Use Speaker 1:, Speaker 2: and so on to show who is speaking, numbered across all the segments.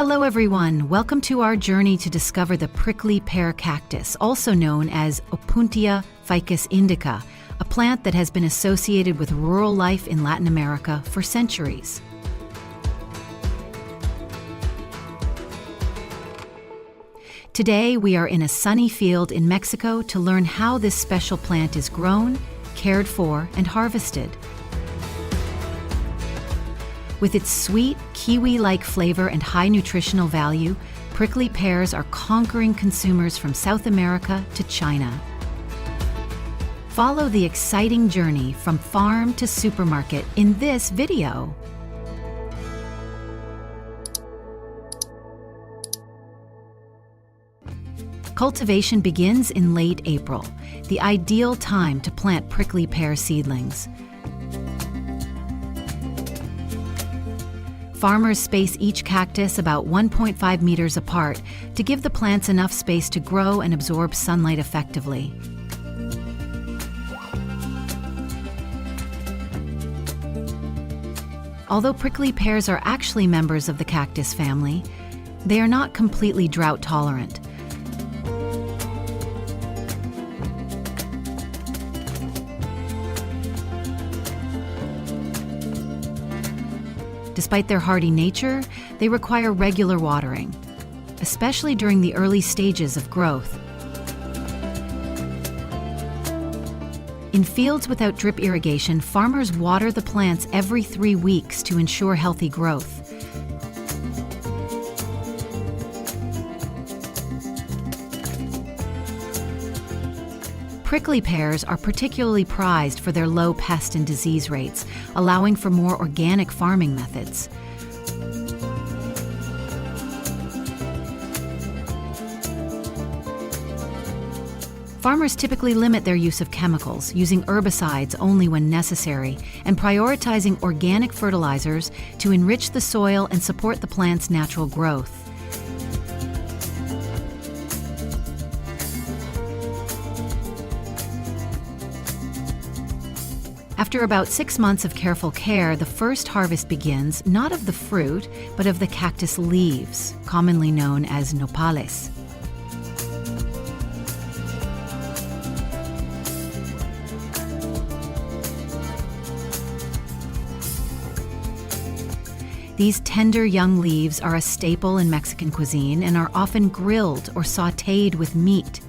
Speaker 1: Hello everyone, welcome to our journey to discover the prickly pear cactus, also known as Opuntia ficus indica, a plant that has been associated with rural life in Latin America for centuries. Today we are in a sunny field in Mexico to learn how this special plant is grown, cared for, and harvested. With its sweet, kiwi-like flavor and high nutritional value, prickly pears are conquering consumers from South America to China. Follow the exciting journey from farm to supermarket in this video. Cultivation begins in late April, the ideal time to plant prickly pear seedlings. Farmers space each cactus about 1.5 meters apart to give the plants enough space to grow and absorb sunlight effectively. Although prickly pears are actually members of the cactus family, they are not completely drought tolerant. Despite their hardy nature, they require regular watering, especially during the early stages of growth. In fields without drip irrigation, farmers water the plants every 3 weeks to ensure healthy growth. Prickly pears are particularly prized for their low pest and disease rates, allowing for more organic farming methods. Farmers typically limit their use of chemicals, using herbicides only when necessary, and prioritizing organic fertilizers to enrich the soil and support the plant's natural growth. After about 6 months of careful care, the first harvest begins, not of the fruit, but of the cactus leaves, commonly known as nopales. These tender young leaves are a staple in Mexican cuisine and are often grilled or sautéed with meat.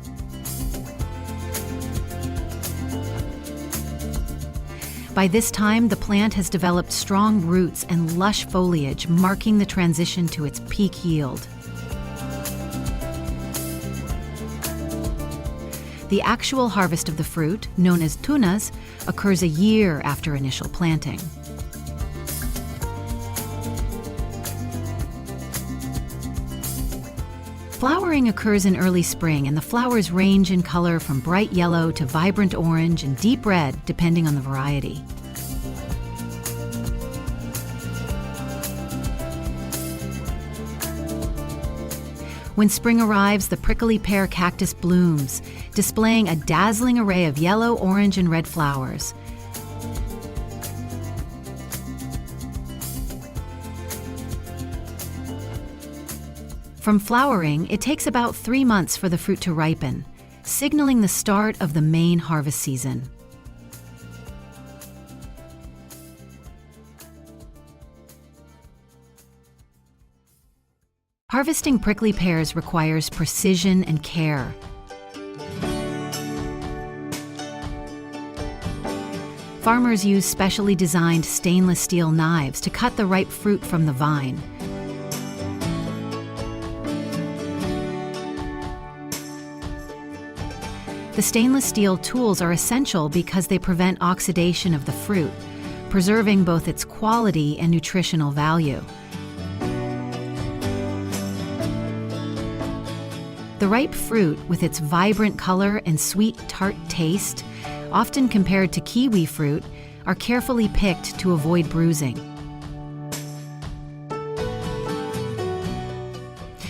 Speaker 1: By this time, the plant has developed strong roots and lush foliage, marking the transition to its peak yield. The actual harvest of the fruit, known as tunas, occurs a year after initial planting. Flowering occurs in early spring, and the flowers range in color from bright yellow to vibrant orange and deep red, depending on the variety. When spring arrives, the prickly pear cactus blooms, displaying a dazzling array of yellow, orange, and red flowers. From flowering, it takes about 3 months for the fruit to ripen, signaling the start of the main harvest season. Harvesting prickly pears requires precision and care. Farmers use specially designed stainless steel knives to cut the ripe fruit from the vine. The stainless steel tools are essential because they prevent oxidation of the fruit, preserving both its quality and nutritional value. The ripe fruit, with its vibrant color and sweet, tart taste, often compared to kiwi fruit, are carefully picked to avoid bruising.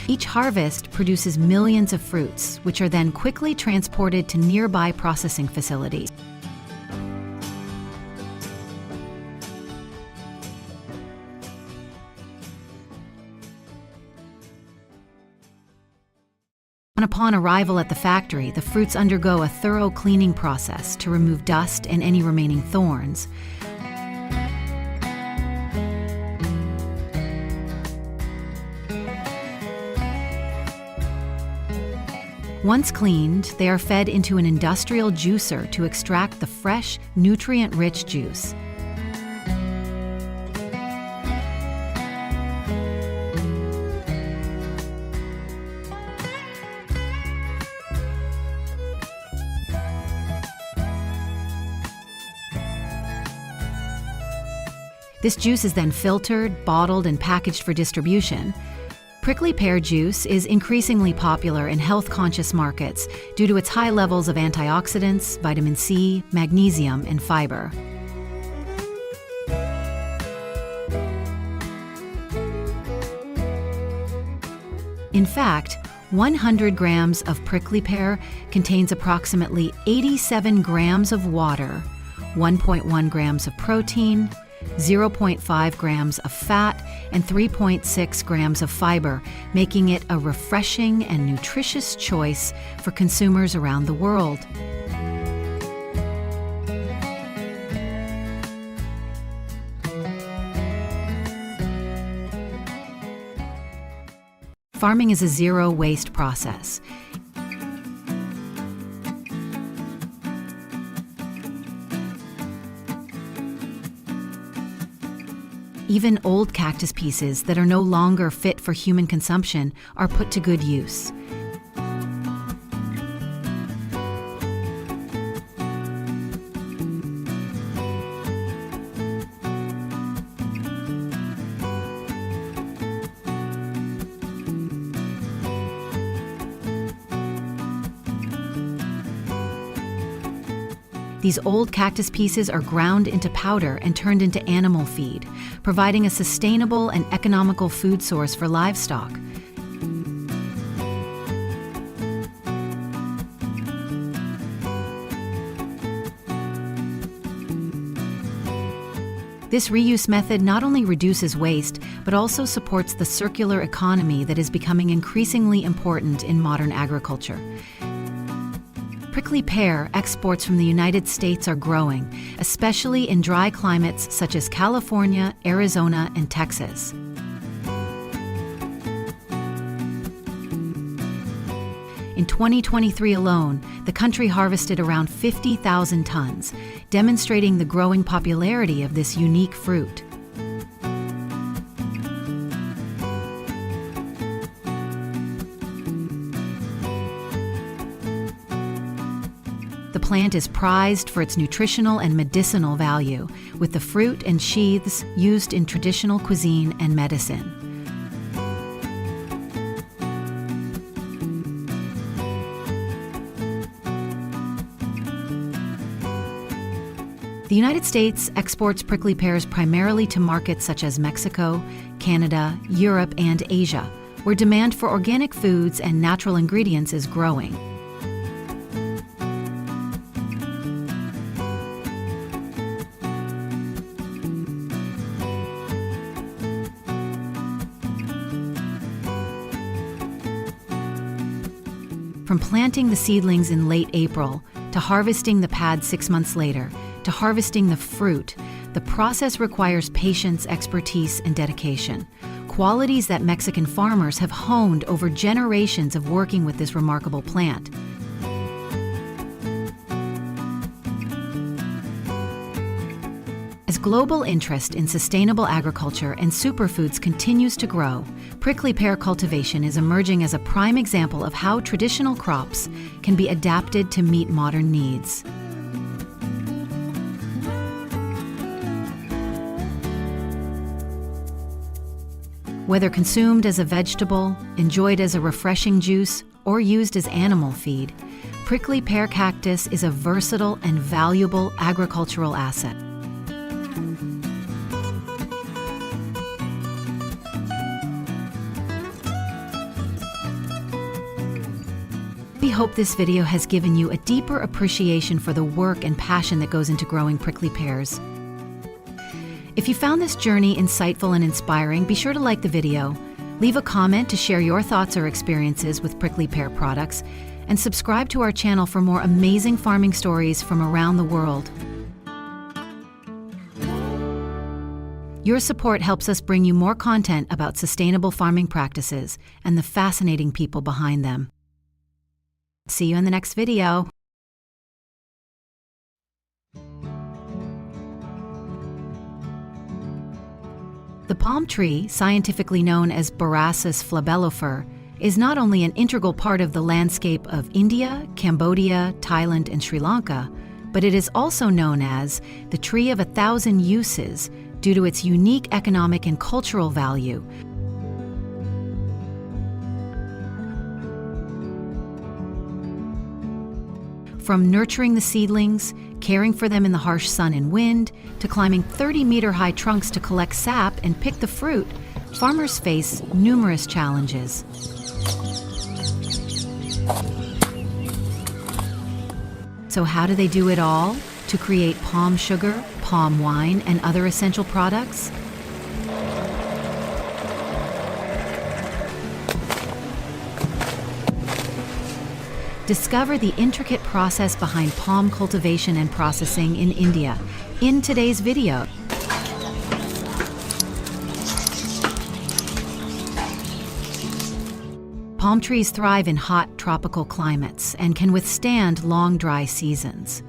Speaker 1: Each harvest produces millions of fruits, which are then quickly transported to nearby processing facilities. Upon arrival at the factory, the fruits undergo a thorough cleaning process to remove dust and any remaining thorns. Once cleaned, they are fed into an industrial juicer to extract the fresh, nutrient-rich juice. This juice is then filtered, bottled, and packaged for distribution. Prickly pear juice is increasingly popular in health-conscious markets due to its high levels of antioxidants, vitamin C, magnesium, and fiber. In fact, 100 grams of prickly pear contains approximately 87 grams of water, 1.1 grams of protein, 0.5 grams of fat, and 3.6 grams of fiber, making it a refreshing and nutritious choice for consumers around the world. Farming is a zero-waste process. Even old cactus pieces that are no longer fit for human consumption are put to good use. These old cactus pieces are ground into powder and turned into animal feed, providing a sustainable and economical food source for livestock. This reuse method not only reduces waste, but also supports the circular economy that is becoming increasingly important in modern agriculture. Prickly pear exports from the United States are growing, especially in dry climates such as California, Arizona, and Texas. In 2023 alone, the country harvested around 50,000 tons, demonstrating the growing popularity of this unique fruit. The plant is prized for its nutritional and medicinal value, with the fruit and sheaths used in traditional cuisine and medicine. The United States exports prickly pears primarily to markets such as Mexico, Canada, Europe, and Asia, where demand for organic foods and natural ingredients is growing. From planting the seedlings in late April, to harvesting the pod 6 months later, to harvesting the fruit, the process requires patience, expertise, and dedication, qualities that Mexican farmers have honed over generations of working with this remarkable plant. As global interest in sustainable agriculture and superfoods continues to grow, prickly pear cultivation is emerging as a prime example of how traditional crops can be adapted to meet modern needs. Whether consumed as a vegetable, enjoyed as a refreshing juice, or used as animal feed, prickly pear cactus is a versatile and valuable agricultural asset. We hope this video has given you a deeper appreciation for the work and passion that goes into growing prickly pears. If you found this journey insightful and inspiring, be sure to like the video. Leave a comment to share your thoughts or experiences with prickly pear products, and subscribe to our channel for more amazing farming stories from around the world. Your support helps us bring you more content about sustainable farming practices and the fascinating people behind them. See you in the next video. The palm tree, scientifically known as Borassus flabellifer, is not only an integral part of the landscape of India, Cambodia, Thailand, and Sri Lanka, but it is also known as the tree of 1,000 uses due to its unique economic and cultural value. From nurturing the seedlings, caring for them in the harsh sun and wind, to climbing 30-meter-high trunks to collect sap and pick the fruit, farmers face numerous challenges. So how do they do it all to create palm sugar, palm wine, and other essential products? Discover the intricate process behind palm cultivation and processing in India in today's video. Palm trees thrive in hot tropical climates and can withstand long dry seasons.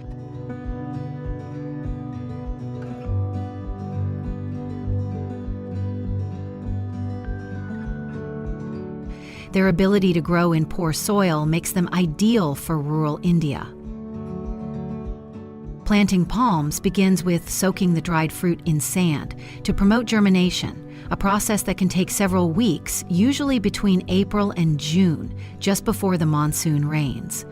Speaker 1: Their ability to grow in poor soil makes them ideal for rural India. Planting palms begins with soaking the dried fruit in sand to promote germination, a process that can take several weeks, usually between April and June, just before the monsoon rains.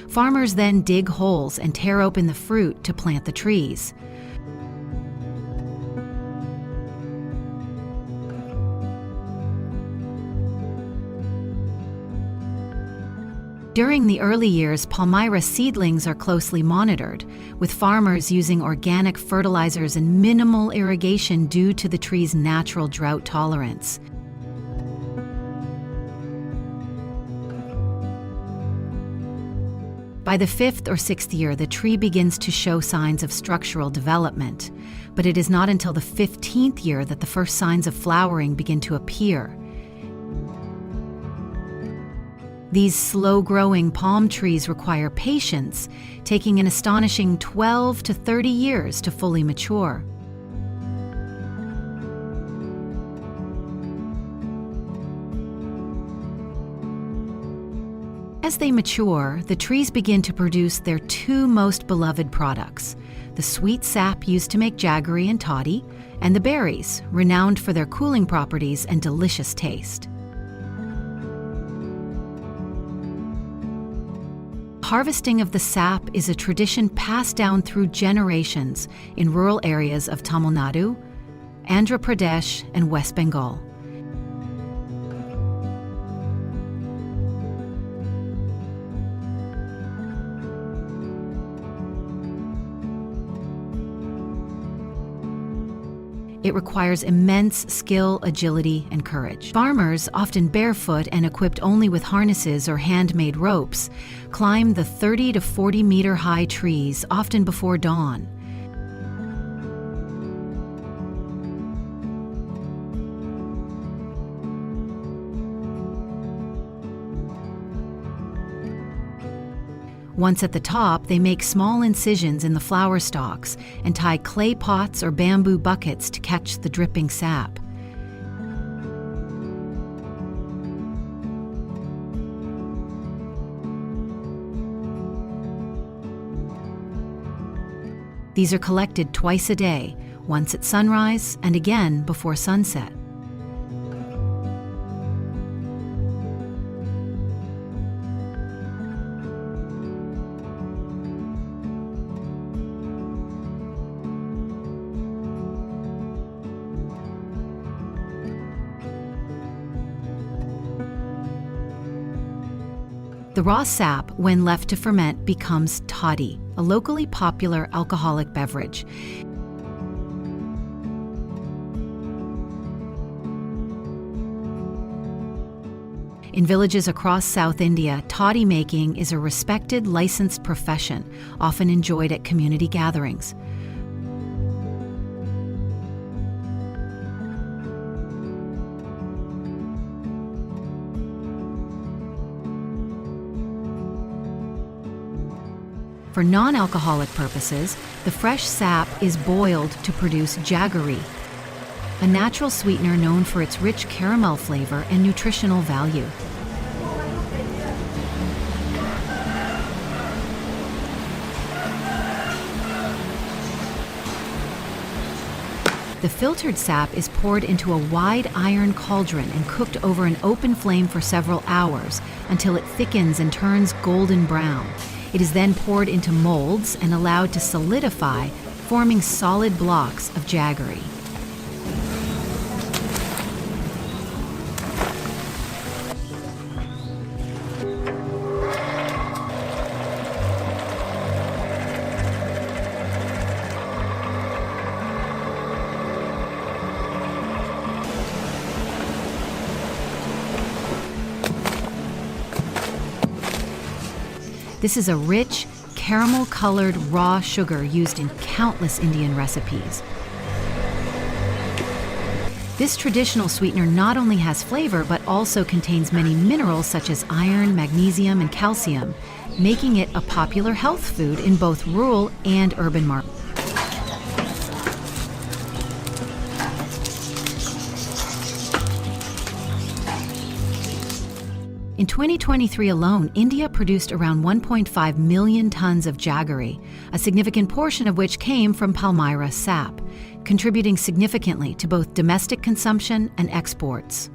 Speaker 1: Farmers then dig holes and tear open the fruit to plant the trees. During the early years, Palmyra seedlings are closely monitored, with farmers using organic fertilizers and minimal irrigation due to the tree's natural drought tolerance. By the 5th or 6th year, the tree begins to show signs of structural development, but it is not until the 15th year that the first signs of flowering begin to appear. These slow-growing palm trees require patience, taking an astonishing 12 to 30 years to fully mature. As they mature, the trees begin to produce their two most beloved products, the sweet sap used to make jaggery and toddy, and the berries, renowned for their cooling properties and delicious taste. Harvesting of the sap is a tradition passed down through generations in rural areas of Tamil Nadu, Andhra Pradesh, and West Bengal. It requires immense skill, agility, and courage. Farmers, often barefoot and equipped only with harnesses or handmade ropes, climb the 30 to 40 meter high trees, often before dawn. Once at the top, they make small incisions in the flower stalks and tie clay pots or bamboo buckets to catch the dripping sap. These are collected twice a day, once at sunrise and again before sunset. The raw sap, when left to ferment, becomes toddy, a locally popular alcoholic beverage. In villages across South India, toddy making is a respected, licensed profession, often enjoyed at community gatherings. For non-alcoholic purposes, the fresh sap is boiled to produce jaggery, a natural sweetener known for its rich caramel flavor and nutritional value. The filtered sap is poured into a wide iron cauldron and cooked over an open flame for several hours until it thickens and turns golden brown. It is then poured into molds and allowed to solidify, forming solid blocks of jaggery. This is a rich, caramel-colored raw sugar used in countless Indian recipes. This traditional sweetener not only has flavor, but also contains many minerals such as iron, magnesium, and calcium, making it a popular health food in both rural and urban markets. In 2023 alone, India produced around 1.5 million tons of jaggery, a significant portion of which came from Palmyra sap, contributing significantly to both domestic consumption and exports.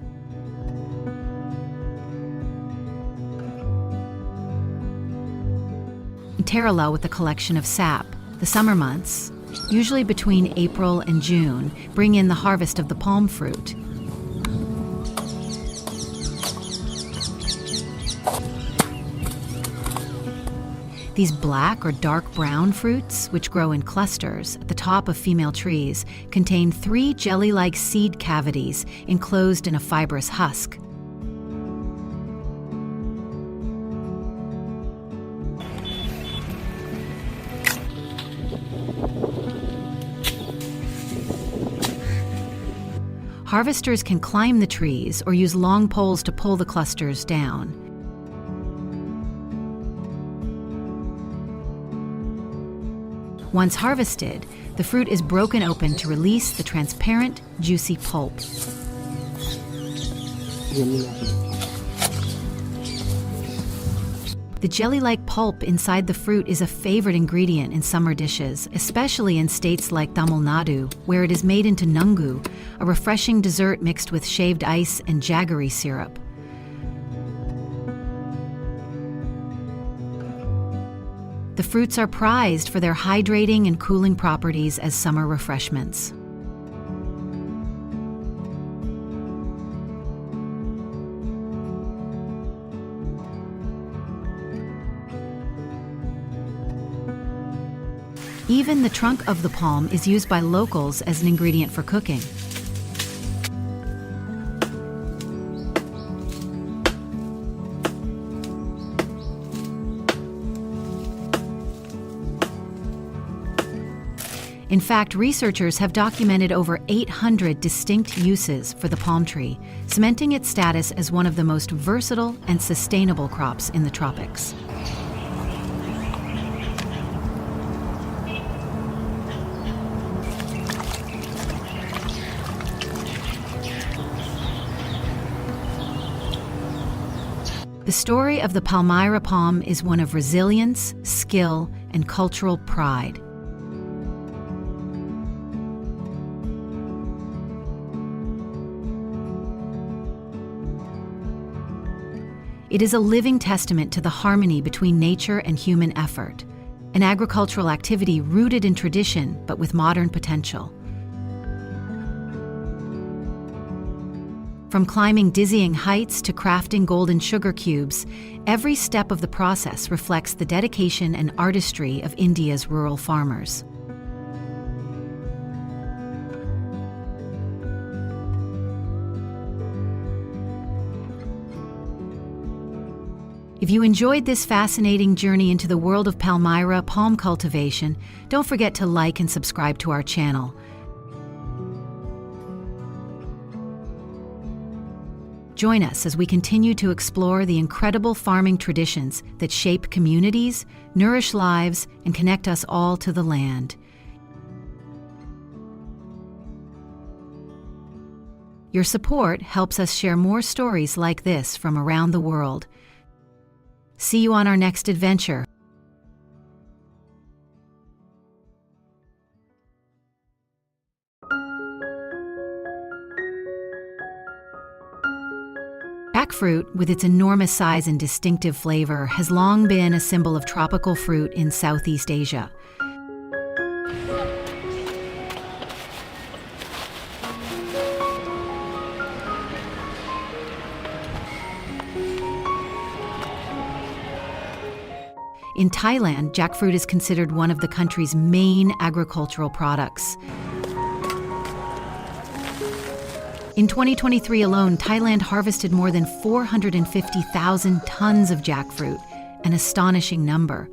Speaker 1: In parallel with the collection of sap, the summer months, usually between April and June, bring in the harvest of the palm fruit. These black or dark brown fruits, which grow in clusters at the top of female trees, contain 3 jelly-like seed cavities enclosed in a fibrous husk. Harvesters can climb the trees or use long poles to pull the clusters down. Once harvested, the fruit is broken open to release the transparent, juicy pulp. The jelly-like pulp inside the fruit is a favorite ingredient in summer dishes, especially in states like Tamil Nadu, where it is made into nangu, a refreshing dessert mixed with shaved ice and jaggery syrup. The fruits are prized for their hydrating and cooling properties as summer refreshments. Even the trunk of the palm is used by locals as an ingredient for cooking. In fact, researchers have documented over 800 distinct uses for the palm tree, cementing its status as one of the most versatile and sustainable crops in the tropics. The story of the Palmyra palm is one of resilience, skill, and cultural pride. It is a living testament to the harmony between nature and human effort, an agricultural activity rooted in tradition but with modern potential. From climbing dizzying heights to crafting golden sugar cubes, every step of the process reflects the dedication and artistry of India's rural farmers. If you enjoyed this fascinating journey into the world of Palmyra palm cultivation, don't forget to like and subscribe to our channel. Join us as we continue to explore the incredible farming traditions that shape communities, nourish lives, and connect us all to the land. Your support helps us share more stories like this from around the world. See you on our next adventure. Jackfruit, with its enormous size and distinctive flavor, has long been a symbol of tropical fruit in Southeast Asia. In Thailand, jackfruit is considered one of the country's main agricultural products. In 2023 alone, Thailand harvested more than 450,000 tons of jackfruit, an astonishing number.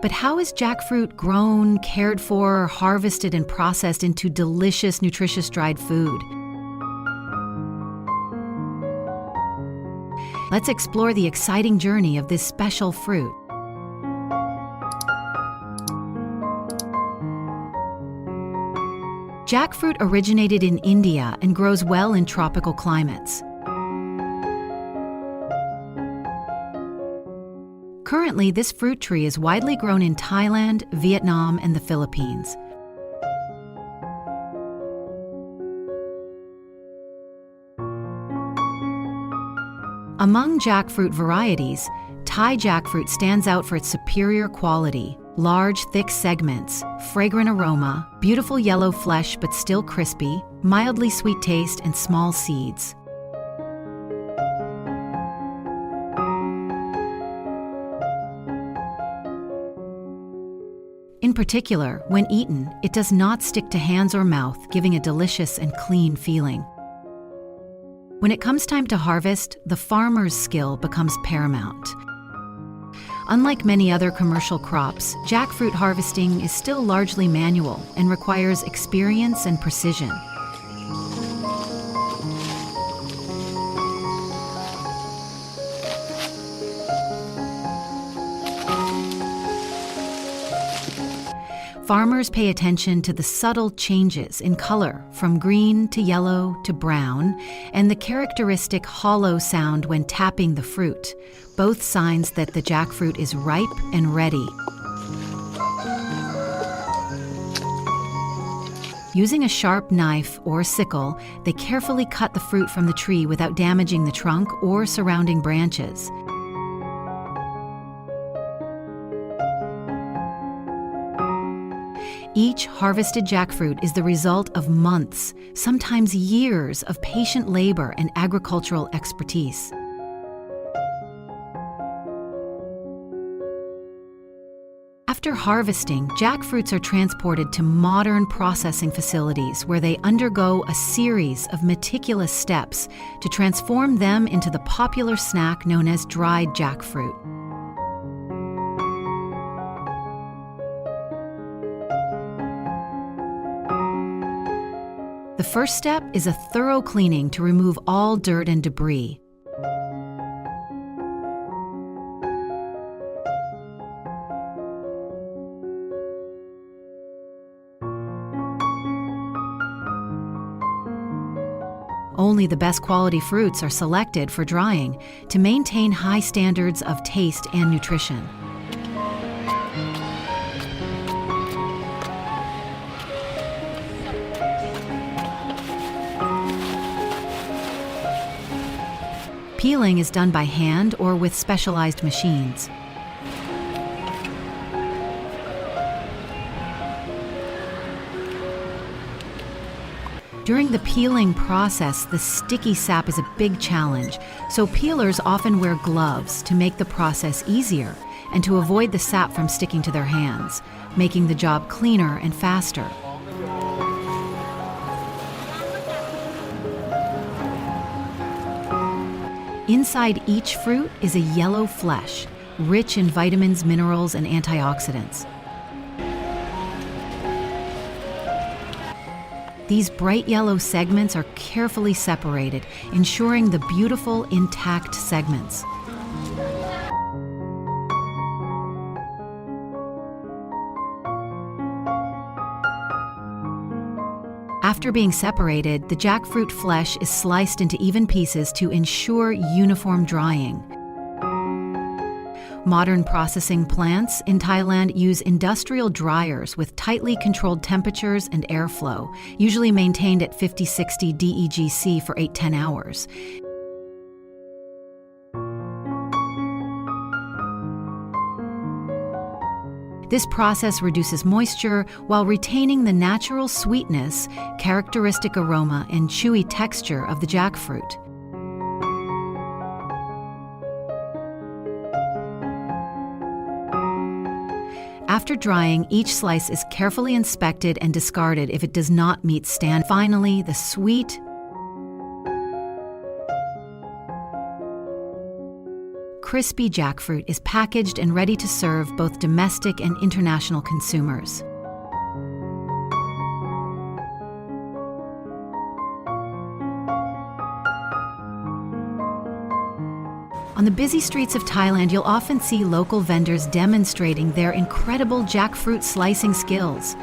Speaker 1: But how is jackfruit grown, cared for, harvested, and processed into delicious, nutritious dried food? Let's explore the exciting journey of this special fruit. Jackfruit originated in India and grows well in tropical climates. Currently, this fruit tree is widely grown in Thailand, Vietnam, and the Philippines. Among jackfruit varieties, Thai jackfruit stands out for its superior quality: large, thick segments, fragrant aroma, beautiful yellow flesh but still crispy, mildly sweet taste, and small seeds. In particular, when eaten, it does not stick to hands or mouth, giving a delicious and clean feeling. When it comes time to harvest, the farmer's skill becomes paramount. Unlike many other commercial crops, jackfruit harvesting is still largely manual and requires experience and precision. Farmers pay attention to the subtle changes in color from green to yellow to brown, and the characteristic hollow sound when tapping the fruit, both signs that the jackfruit is ripe and ready. Using a sharp knife or sickle, they carefully cut the fruit from the tree without damaging the trunk or surrounding branches. Each harvested jackfruit is the result of months, sometimes years, of patient labor and agricultural expertise. After harvesting, jackfruits are transported to modern processing facilities where they undergo a series of meticulous steps to transform them into the popular snack known as dried jackfruit. The first step is a thorough cleaning to remove all dirt and debris. Only the best quality fruits are selected for drying to maintain high standards of taste and nutrition. Peeling is done by hand or with specialized machines. During the peeling process, the sticky sap is a big challenge, so peelers often wear gloves to make the process easier and to avoid the sap from sticking to their hands, making the job cleaner and faster. Inside each fruit is a yellow flesh, rich in vitamins, minerals, and antioxidants. These bright yellow segments are carefully separated, ensuring the beautiful, intact segments. After being separated, the jackfruit flesh is sliced into even pieces to ensure uniform drying. Modern processing plants in Thailand use industrial dryers with tightly controlled temperatures and airflow, usually maintained at 50-60 DEGC for 8-10 hours. This process reduces moisture while retaining the natural sweetness, characteristic aroma, and chewy texture of the jackfruit. After drying, each slice is carefully inspected and discarded if it does not meet standards. Finally, the sweet, crispy jackfruit is packaged and ready to serve both domestic and international consumers. On the busy streets of Thailand, you'll often see local vendors demonstrating their incredible jackfruit slicing skills.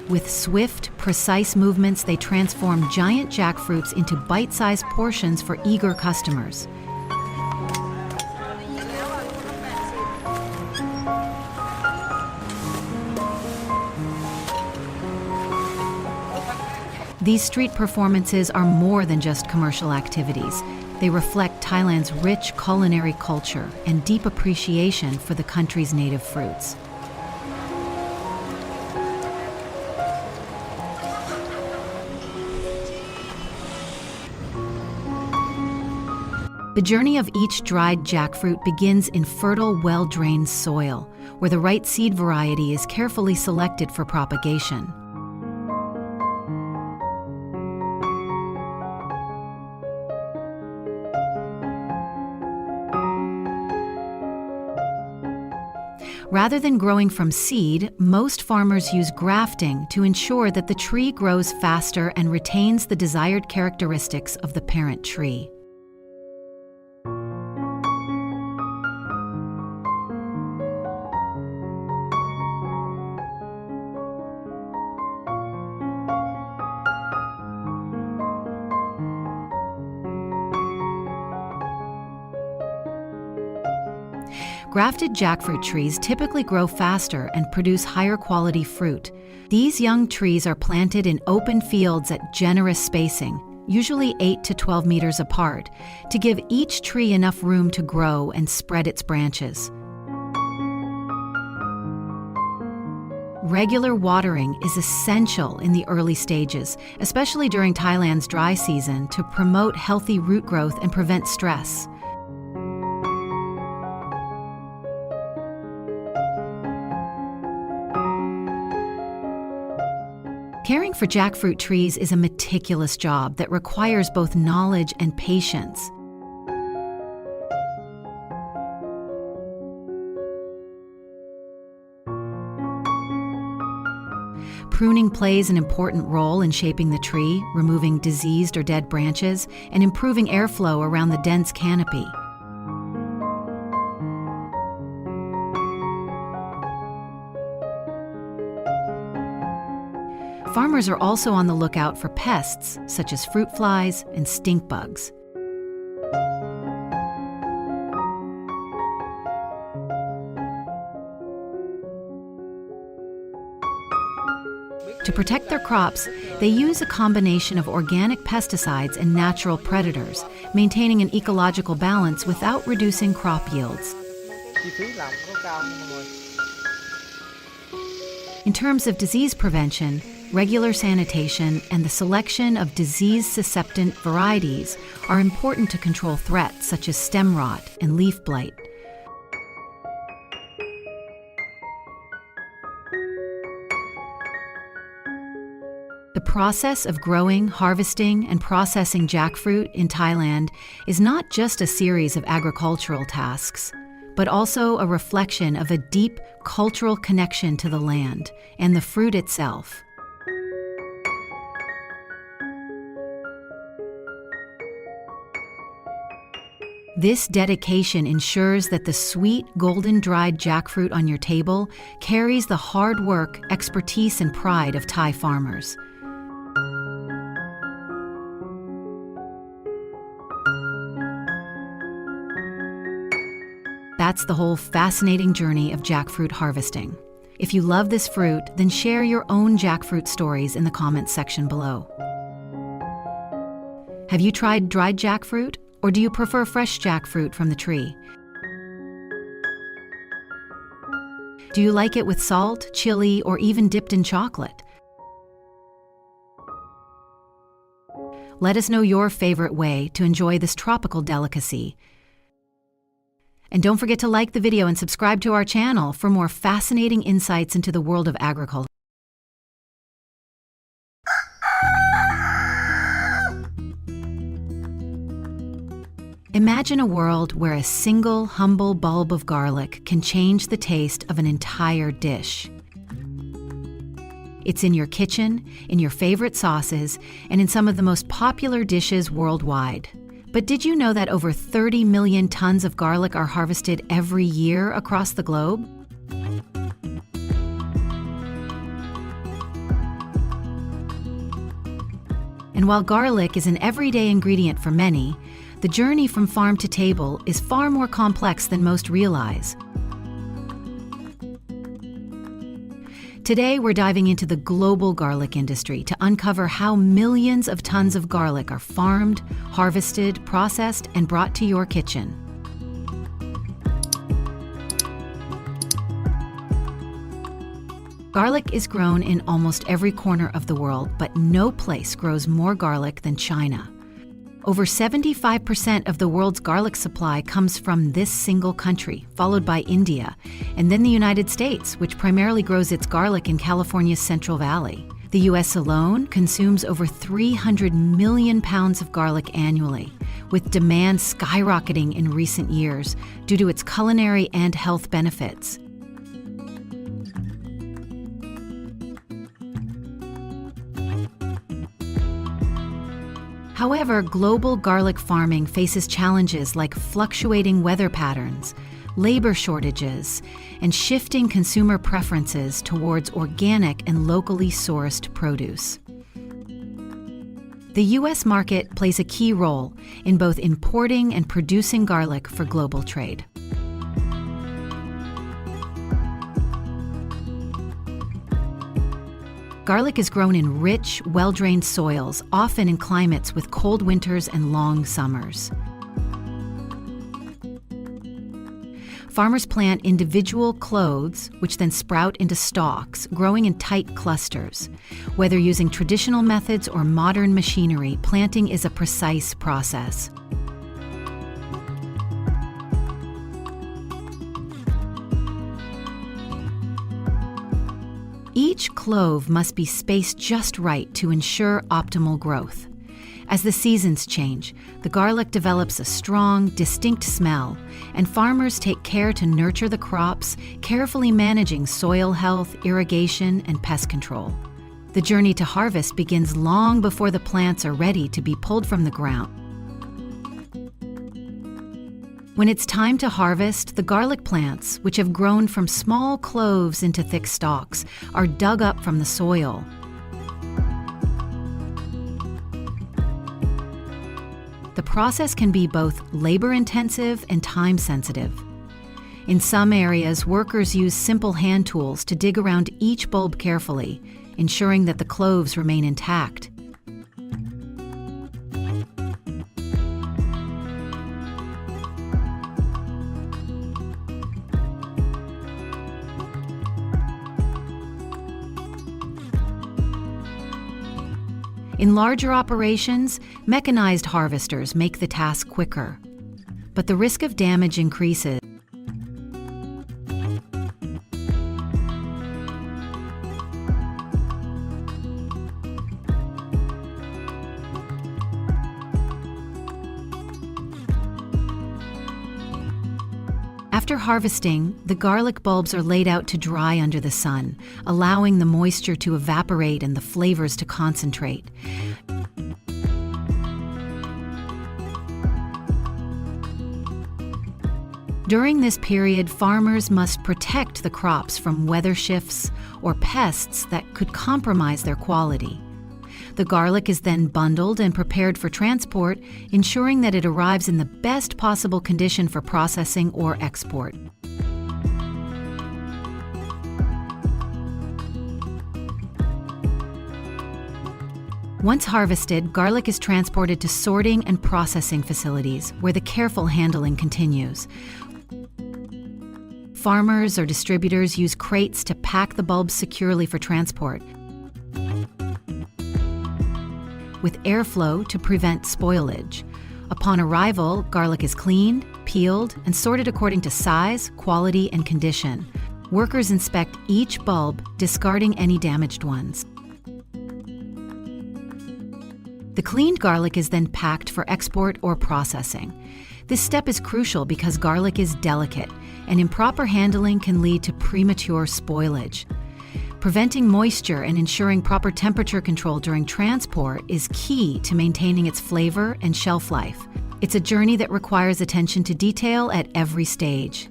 Speaker 1: With swift, precise movements, they transform giant jackfruits into bite-sized portions for eager customers. These street performances are more than just commercial activities. They reflect Thailand's rich culinary culture and deep appreciation for the country's native fruits. The journey of each dried jackfruit begins in fertile, well-drained soil, where the right seed variety is carefully selected for propagation. Rather than growing from seed, most farmers use grafting to ensure that the tree grows faster and retains the desired characteristics of the parent tree. Grafted jackfruit trees typically grow faster and produce higher quality fruit. These young trees are planted in open fields at generous spacing, usually 8 to 12 meters apart, to give each tree enough room to grow and spread its branches. Regular watering is essential in the early stages, especially during Thailand's dry season, to promote healthy root growth and prevent stress. Caring for jackfruit trees is a meticulous job that requires both knowledge and patience. Pruning plays an important role in shaping the tree, removing diseased or dead branches, and improving airflow around the dense canopy. Farmers are also on the lookout for pests, such as fruit flies and stink bugs. To protect their crops, they use a combination of organic pesticides and natural predators, maintaining an ecological balance without reducing crop yields. In terms of disease prevention, regular sanitation and the selection of disease-susceptible varieties are important to control threats such as stem rot and leaf blight. The process of growing, harvesting, and processing jackfruit in Thailand is not just a series of agricultural tasks, but also a reflection of a deep cultural connection to the land and the fruit itself. This dedication ensures that the sweet, golden-dried jackfruit on your table carries the hard work, expertise, and pride of Thai farmers. That's the whole fascinating journey of jackfruit harvesting. If you love this fruit, then share your own jackfruit stories in the comments section below. Have you tried dried jackfruit, or do you prefer fresh jackfruit from the tree? Do you like it with salt, chili, or even dipped in chocolate? Let us know your favorite way to enjoy this tropical delicacy. And don't forget to like the video and subscribe to our channel for more fascinating insights into the world of agriculture. Imagine a world where a single humble bulb of garlic can change the taste of an entire dish. It's in your kitchen, in your favorite sauces, and in some of the most popular dishes worldwide. But did you know that over 30 million tons of garlic are harvested every year across the globe? And while garlic is an everyday ingredient for many, the journey from farm to table is far more complex than most realize. Today, we're diving into the global garlic industry to uncover how millions of tons of garlic are farmed, harvested, processed, and brought to your kitchen. Garlic is grown in almost every corner of the world, but no place grows more garlic than China. Over 75% of the world's garlic supply comes from this single country, followed by India, and then the United States, which primarily grows its garlic in California's Central Valley. The US alone consumes over 300 million pounds of garlic annually, with demand skyrocketing in recent years due to its culinary and health benefits. However, global garlic farming faces challenges like fluctuating weather patterns, labor shortages, and shifting consumer preferences towards organic and locally sourced produce. The U.S. market plays a key role in both importing and producing garlic for global trade. Garlic is grown in rich, well-drained soils, often in climates with cold winters and long summers. Farmers plant individual cloves, which then sprout into stalks, growing in tight clusters. Whether using traditional methods or modern machinery, planting is a precise process. Each clove must be spaced just right to ensure optimal growth. As the seasons change, the garlic develops a strong, distinct smell, and farmers take care to nurture the crops, carefully managing soil health, irrigation, and pest control. The journey to harvest begins long before the plants are ready to be pulled from the ground. When it's time to harvest, the garlic plants, which have grown from small cloves into thick stalks, are dug up from the soil. The process can be both labor-intensive and time-sensitive. In some areas, workers use simple hand tools to dig around each bulb carefully, ensuring that the cloves remain intact. In larger operations, mechanized harvesters make the task quicker, but the risk of damage increases. After harvesting, the garlic bulbs are laid out to dry under the sun, allowing the moisture to evaporate and the flavors to concentrate. During this period, farmers must protect the crops from weather shifts or pests that could compromise their quality. The garlic is then bundled and prepared for transport, ensuring that it arrives in the best possible condition for processing or export. Once harvested, garlic is transported to sorting and processing facilities, where the careful handling continues. Farmers or distributors use crates to pack the bulbs securely for transport, with airflow to prevent spoilage. Upon arrival, garlic is cleaned, peeled, and sorted according to size, quality, and condition. Workers inspect each bulb, discarding any damaged ones. The cleaned garlic is then packed for export or processing. This step is crucial because garlic is delicate, and improper handling can lead to premature spoilage. Preventing moisture and ensuring proper temperature control during transport is key to maintaining its flavor and shelf life. It's a journey that requires attention to detail at every stage.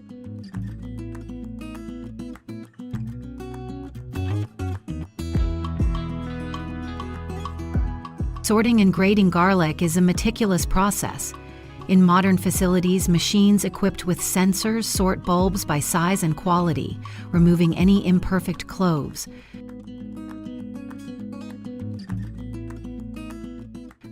Speaker 1: Sorting and grading garlic is a meticulous process. In modern facilities, machines equipped with sensors sort bulbs by size and quality, removing any imperfect cloves.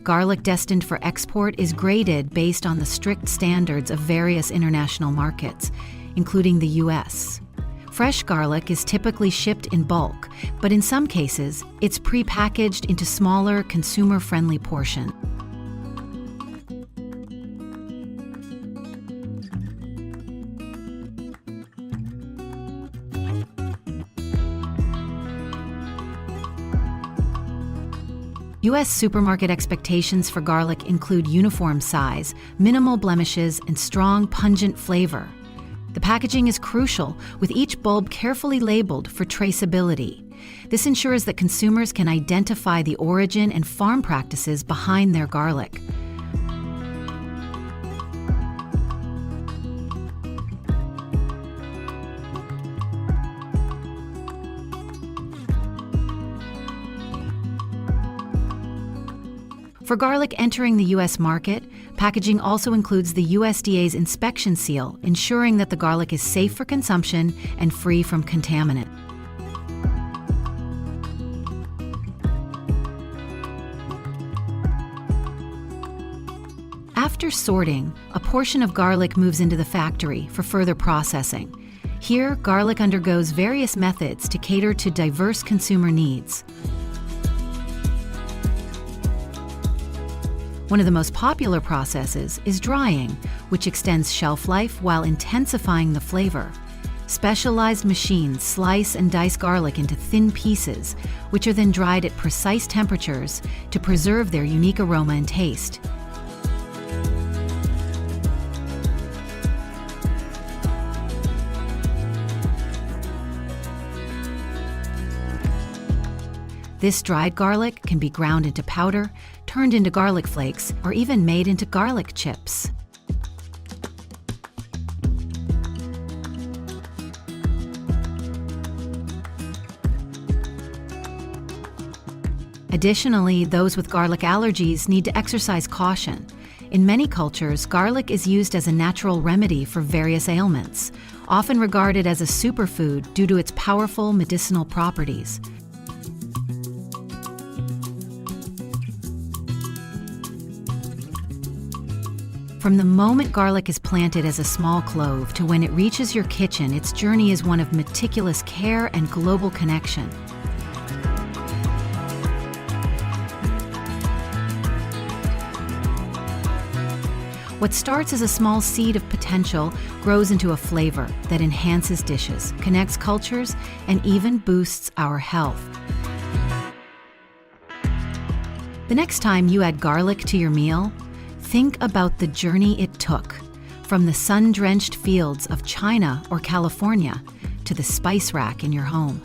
Speaker 1: Garlic destined for export is graded based on the strict standards of various international markets, including the US. Fresh garlic is typically shipped in bulk, but in some cases, it's pre-packaged into smaller, consumer-friendly portions. U.S. supermarket expectations for garlic include uniform size, minimal blemishes, and strong, pungent flavor. The packaging is crucial, with each bulb carefully labeled for traceability. This ensures that consumers can identify the origin and farm practices behind their garlic. For garlic entering the U.S. market, packaging also includes the USDA's inspection seal, ensuring that the garlic is safe for consumption and free from contaminant. After sorting, a portion of garlic moves into the factory for further processing. Here, garlic undergoes various methods to cater to diverse consumer needs. One of the most popular processes is drying, which extends shelf life while intensifying the flavor. Specialized machines slice and dice garlic into thin pieces, which are then dried at precise temperatures to preserve their unique aroma and taste. This dried garlic can be ground into powder, turned into garlic flakes, or even made into garlic chips. Additionally, those with garlic allergies need to exercise caution. In many cultures, garlic is used as a natural remedy for various ailments, often regarded as a superfood due to its powerful medicinal properties. From the moment garlic is planted as a small clove to when it reaches your kitchen, its journey is one of meticulous care and global connection. What starts as a small seed of potential grows into a flavor that enhances dishes, connects cultures, and even boosts our health. The next time you add garlic to your meal, think about the journey it took, From the sun-drenched fields of China or California to the spice rack in your home.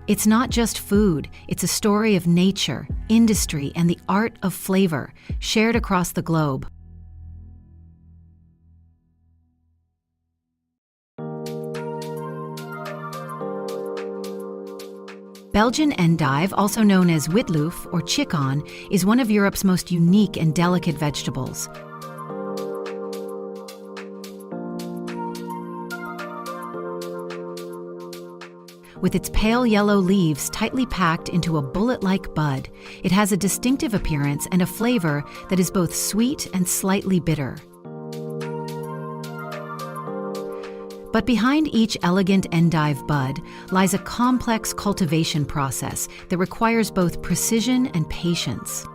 Speaker 1: It's not just food, it's a story of nature, industry, and the art of flavor shared across the globe. Belgian endive, also known as witloof or chickon, is one of Europe's most unique and delicate vegetables. With its pale yellow leaves tightly packed into a bullet-like bud, it has a distinctive appearance and a flavor that is both sweet and slightly bitter. But behind each elegant endive bud lies a complex cultivation process that requires both precision and patience.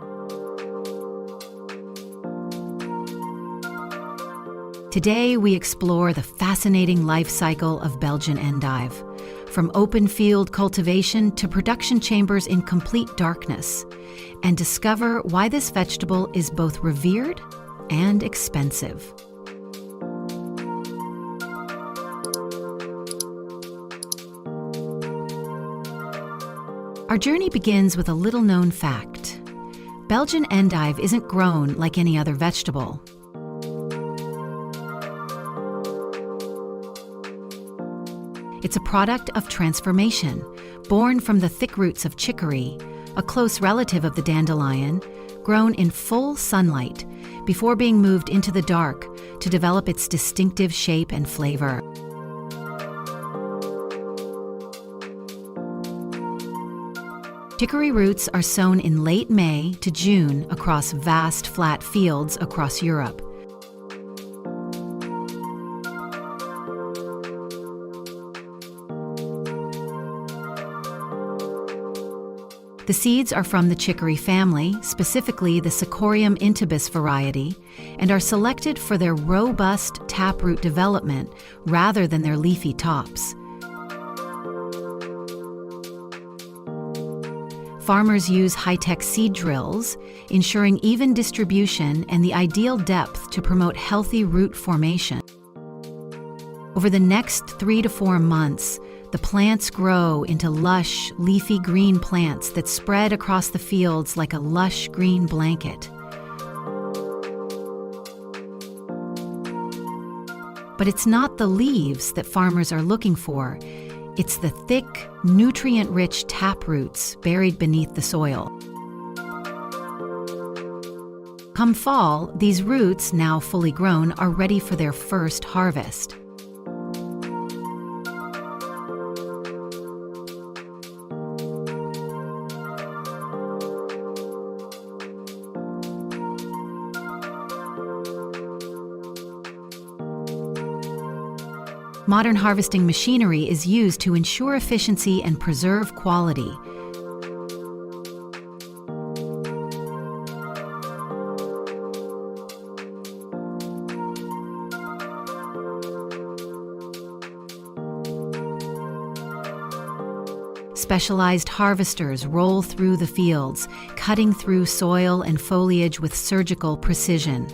Speaker 1: Today, we explore the fascinating life cycle of Belgian endive, from open field cultivation to production chambers in complete darkness, and discover why this vegetable is both revered and expensive. Our journey begins with a little-known fact. Belgian endive isn't grown like any other vegetable. It's a product of transformation, born from the thick roots of chicory, a close relative of the dandelion, grown in full sunlight before being moved into the dark to develop its distinctive shape and flavor. Chicory roots are sown in late May to June across vast flat fields across Europe. The seeds are from the chicory family, specifically the Cichorium intybus variety, and are selected for their robust taproot development rather than their leafy tops. Farmers use high-tech seed drills, ensuring even distribution and the ideal depth to promote healthy root formation. Over the next 3 to 4 months, the plants grow into lush, leafy green plants that spread across the fields like a lush green blanket. But it's not the leaves that farmers are looking for. It's the thick, nutrient-rich taproots buried beneath the soil. Come fall, these roots, now fully grown, are ready for their first harvest. Modern harvesting machinery is used to ensure efficiency and preserve quality. Specialized harvesters roll through the fields, cutting through soil and foliage with surgical precision.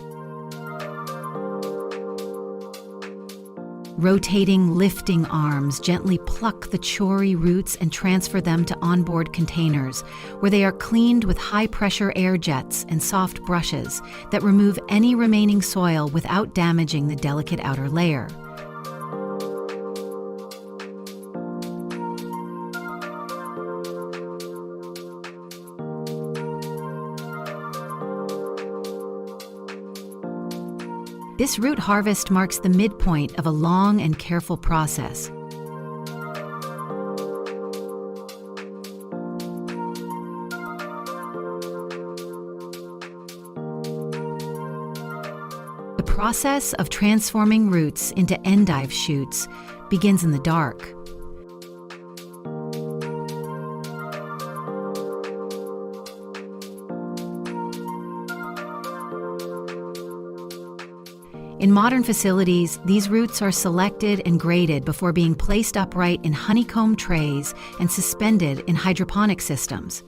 Speaker 1: Rotating lifting arms gently pluck the chory roots and transfer them to onboard containers, where they are cleaned with high-pressure air jets and soft brushes that remove any remaining soil without damaging the delicate outer layer. This root harvest marks the midpoint of a long and careful process. The process of transforming roots into endive shoots begins in the dark. In modern facilities, these roots are selected and graded before being placed upright in honeycomb trays and suspended in hydroponic systems.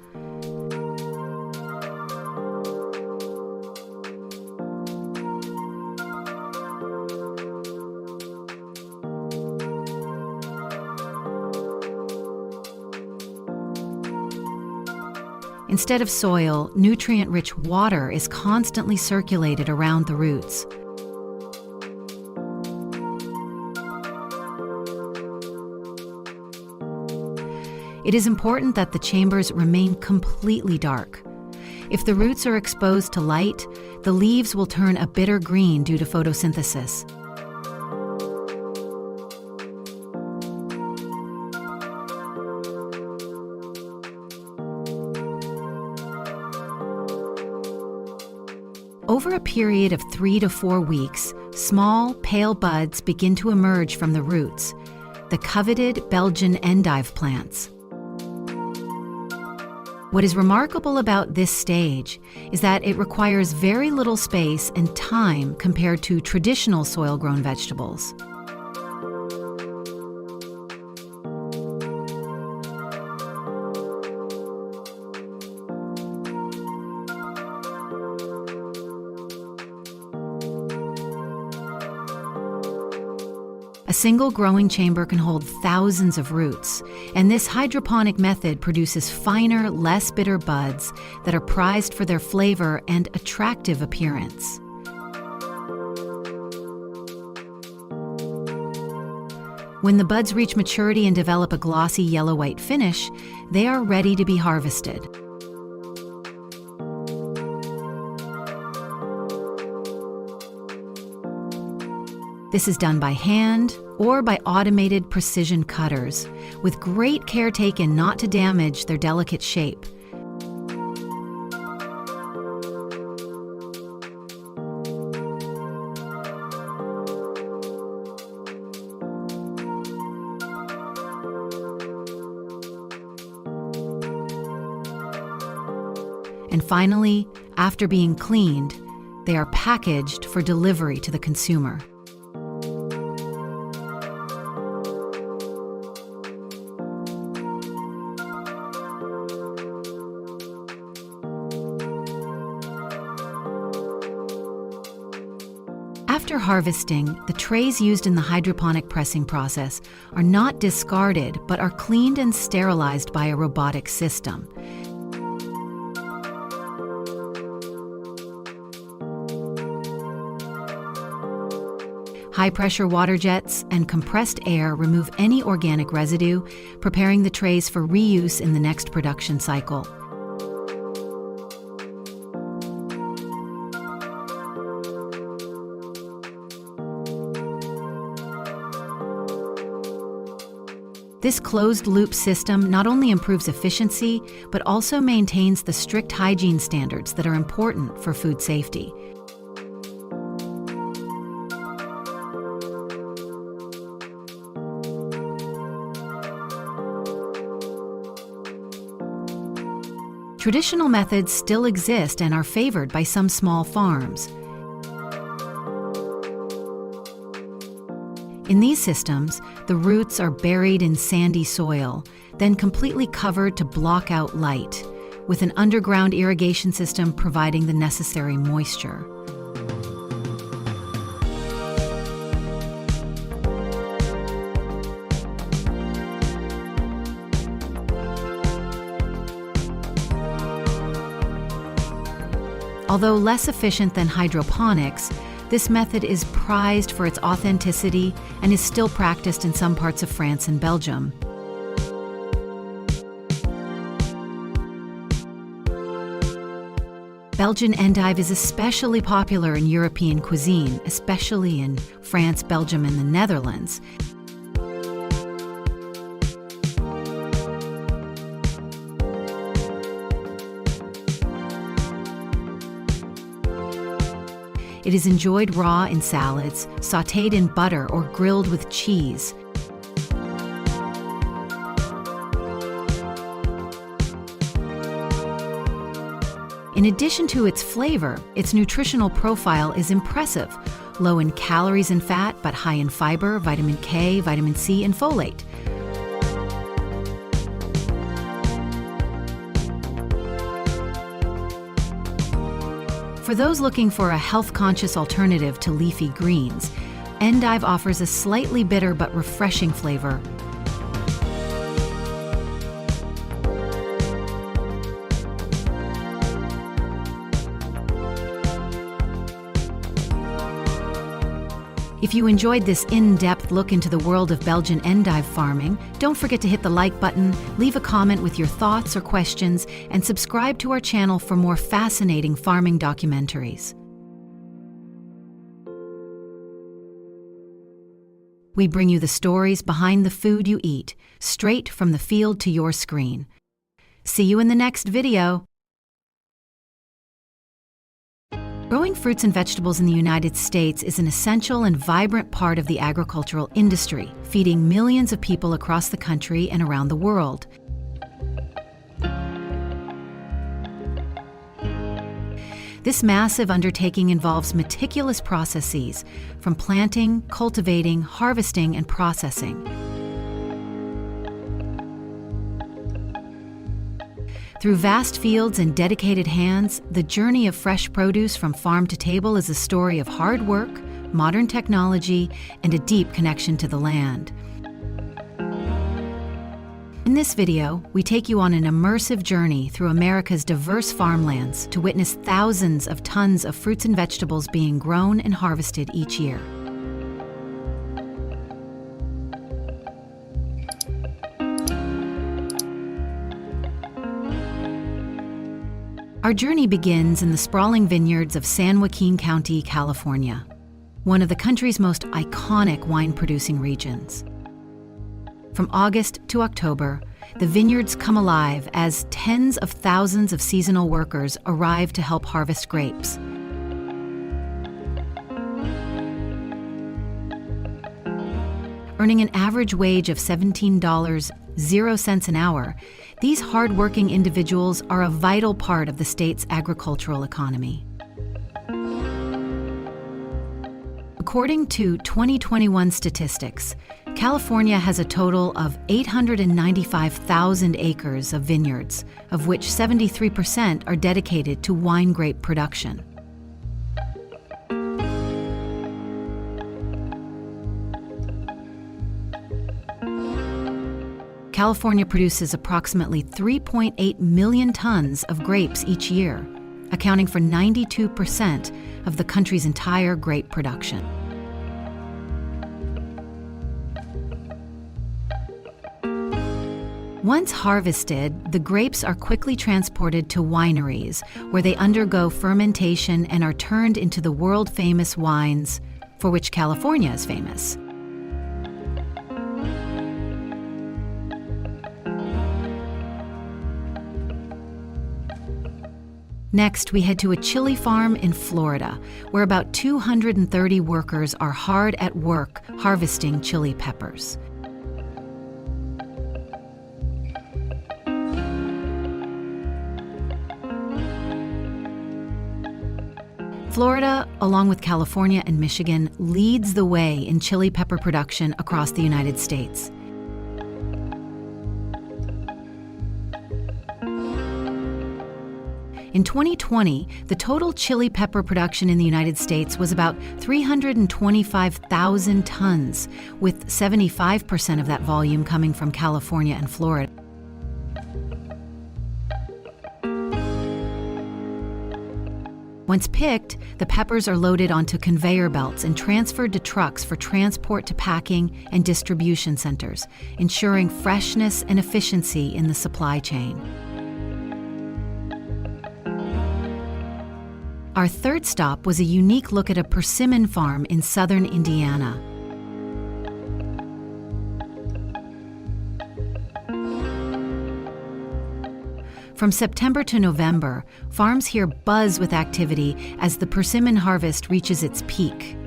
Speaker 1: Instead of soil, nutrient-rich water is constantly circulated around the roots. It is important that the chambers remain completely dark. If the roots are exposed to light, the leaves will turn a bitter green due to photosynthesis. Over a period of 3 to 4 weeks, small, pale buds begin to emerge from the roots, the coveted Belgian endive plants. What is remarkable about this stage is that it requires very little space and time compared to traditional soil-grown vegetables. A single growing chamber can hold thousands of roots, and this hydroponic method produces finer, less bitter buds that are prized for their flavor and attractive appearance. When the buds reach maturity and develop a glossy yellow-white finish, they are ready to be harvested. This is done by hand or by automated precision cutters, with great care taken not to damage their delicate shape. And finally, after being cleaned, they are packaged for delivery to the consumer. After harvesting, the trays used in the hydroponic pressing process are not discarded but are cleaned and sterilized by a robotic system. High-pressure water jets and compressed air remove any organic residue, preparing the trays for reuse in the next production cycle. This closed-loop system not only improves efficiency, but also maintains the strict hygiene standards that are important for food safety. Traditional methods still exist and are favored by some small farms. In these systems, the roots are buried in sandy soil, then completely covered to block out light, with an underground irrigation system providing the necessary moisture. Although less efficient than hydroponics, this method is prized for its authenticity and is still practiced in some parts of France and Belgium. Belgian endive is especially popular in European cuisine, especially in France, Belgium, and the Netherlands. It is enjoyed raw in salads, sautéed in butter, or grilled with cheese. In addition to its flavor, its nutritional profile is impressive, low in calories and fat, but high in fiber, vitamin K, vitamin C, and folate. For those looking for a health-conscious alternative to leafy greens, endive offers a slightly bitter but refreshing flavor. If you enjoyed this in-depth look into the world of Belgian endive farming, don't forget to hit the like button, leave a comment with your thoughts or questions, and subscribe to our channel for more fascinating farming documentaries. We bring you the stories behind the food you eat, straight from the field to your screen. See you in the next video. Growing fruits and vegetables in the United States is an essential and vibrant part of the agricultural industry, feeding millions of people across the country and around the world. This massive undertaking involves meticulous processes, from planting, cultivating, harvesting, and processing. Through vast fields and dedicated hands, the journey of fresh produce from farm to table is a story of hard work, modern technology, and a deep connection to the land. In this video, we take you on an immersive journey through America's diverse farmlands to witness thousands of tons of fruits and vegetables being grown and harvested each year. Our journey begins in the sprawling vineyards of San Joaquin County, California, one of the country's most iconic wine-producing regions. From August to October, the vineyards come alive as tens of thousands of seasonal workers arrive to help harvest grapes. Earning an average wage of $17.00 an hour, these hard-working individuals are a vital part of the state's agricultural economy. According to 2021 statistics, California has a total of 895,000 acres of vineyards, of which 73% are dedicated to wine grape production. California produces approximately 3.8 million tons of grapes each year, accounting for 92% of the country's entire grape production. Once harvested, the grapes are quickly transported to wineries, where they undergo fermentation and are turned into the world-famous wines for which California is famous. Next, we head to a chili farm in Florida, where about 230 workers are hard at work harvesting chili peppers. Florida, along with California and Michigan, leads the way in chili pepper production across the United States. In 2020, the total chili pepper production in the United States was about 325,000 tons, with 75% of that volume coming from California and Florida. Once picked, the peppers are loaded onto conveyor belts and transferred to trucks for transport to packing and distribution centers, ensuring freshness and efficiency in the supply chain. Our third stop was a unique look at a persimmon farm in southern Indiana. From September to November, farms here buzz with activity as the persimmon harvest reaches its peak.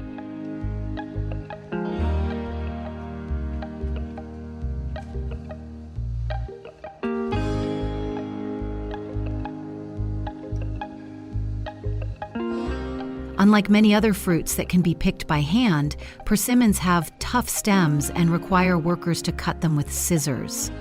Speaker 1: Unlike many other fruits that can be picked by hand, persimmons have tough stems and require workers to cut them with scissors.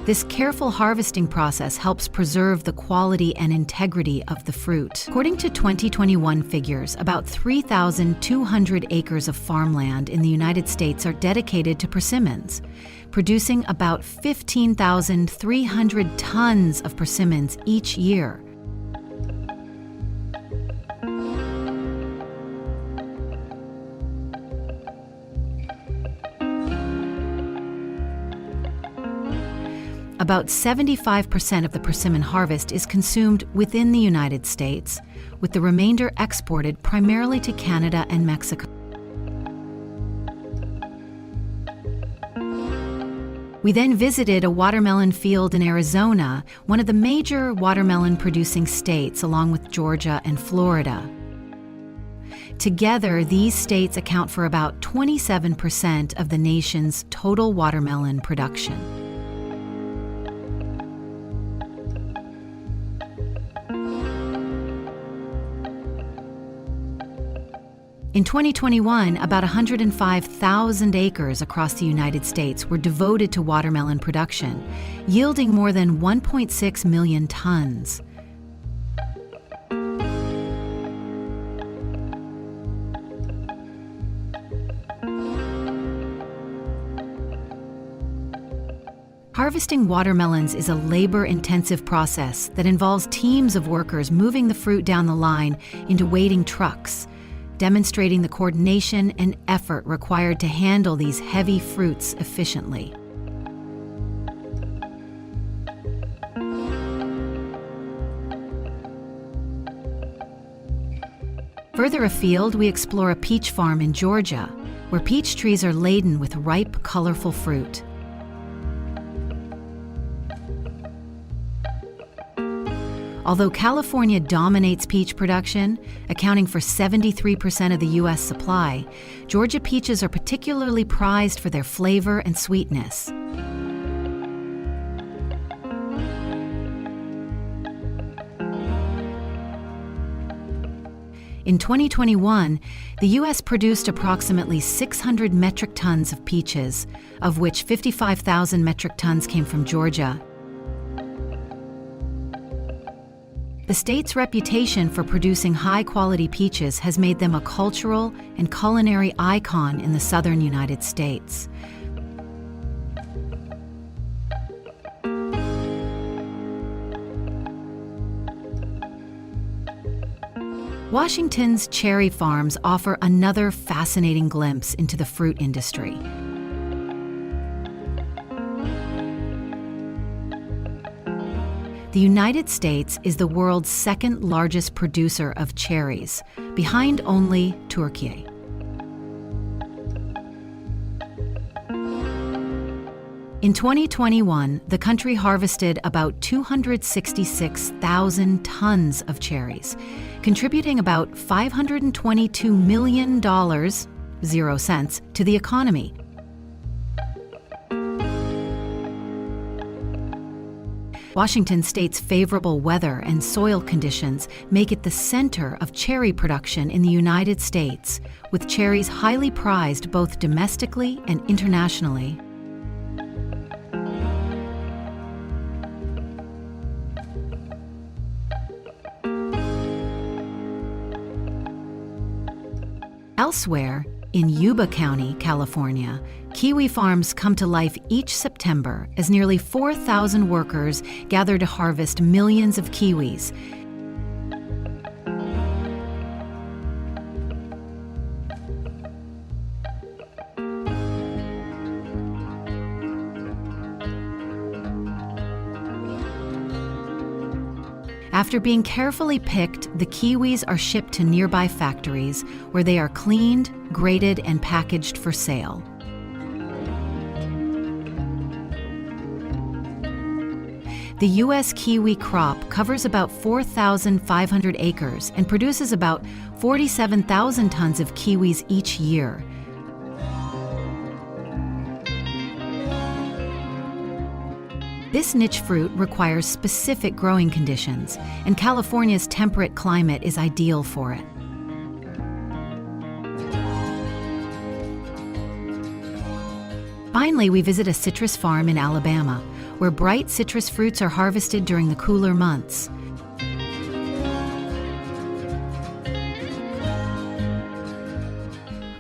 Speaker 1: This careful harvesting process helps preserve the quality and integrity of the fruit. According to 2021 figures, about 3,200 acres of farmland in the United States are dedicated to persimmons, producing about 15,300 tons of persimmons each year. About 75% of the persimmon harvest is consumed within the United States, with the remainder exported primarily to Canada and Mexico. We then visited a watermelon field in Arizona, one of the major watermelon-producing states, along with Georgia and Florida. Together, these states account for about 27% of the nation's total watermelon production. In 2021, about 105,000 acres across the United States were devoted to watermelon production, yielding more than 1.6 million tons. Harvesting watermelons is a labor-intensive process that involves teams of workers moving the fruit down the line into waiting trucks, demonstrating the coordination and effort required to handle these heavy fruits efficiently. Further afield, we explore a peach farm in Georgia, where peach trees are laden with ripe, colorful fruit. Although California dominates peach production, accounting for 73% of the U.S. supply, Georgia peaches are particularly prized for their flavor and sweetness. In 2021, the U.S. produced approximately 600 metric tons of peaches, of which 55,000 metric tons came from Georgia. The state's reputation for producing high-quality peaches has made them a cultural and culinary icon in the southern United States. Washington's cherry farms offer another fascinating glimpse into the fruit industry. The United States is the world's second largest producer of cherries, behind only Turkey. In 2021, the country harvested about 266,000 tons of cherries, contributing about $522 million, 0 cents, to the economy. Washington State's favorable weather and soil conditions make it the center of cherry production in the United States, with cherries highly prized both domestically and internationally. Elsewhere, in Yuba County, California, kiwi farms come to life each September as nearly 4,000 workers gather to harvest millions of kiwis. After being carefully picked, the kiwis are shipped to nearby factories where they are cleaned, graded, and packaged for sale. The U.S. kiwi crop covers about 4,500 acres and produces about 47,000 tons of kiwis each year, This niche fruit requires specific growing conditions, and California's temperate climate is ideal for it. Finally, we visit a citrus farm in Alabama, where bright citrus fruits are harvested during the cooler months.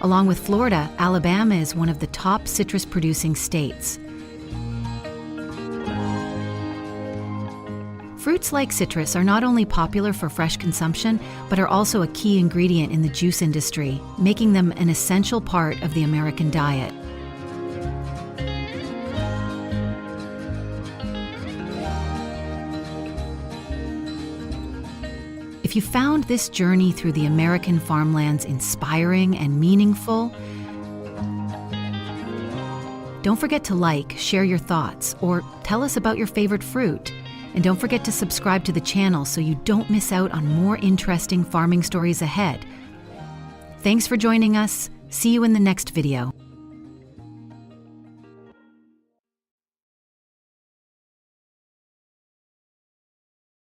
Speaker 1: Along with Florida, Alabama is one of the top citrus-producing states. Fruits like citrus are not only popular for fresh consumption, but are also a key ingredient in the juice industry, making them an essential part of the American diet. If you found this journey through the American farmlands inspiring and meaningful, don't forget to like, share your thoughts, or tell us about your favorite fruit. And don't forget to subscribe to the channel so you don't miss out on more interesting farming stories ahead. Thanks for joining us. See you in the next video.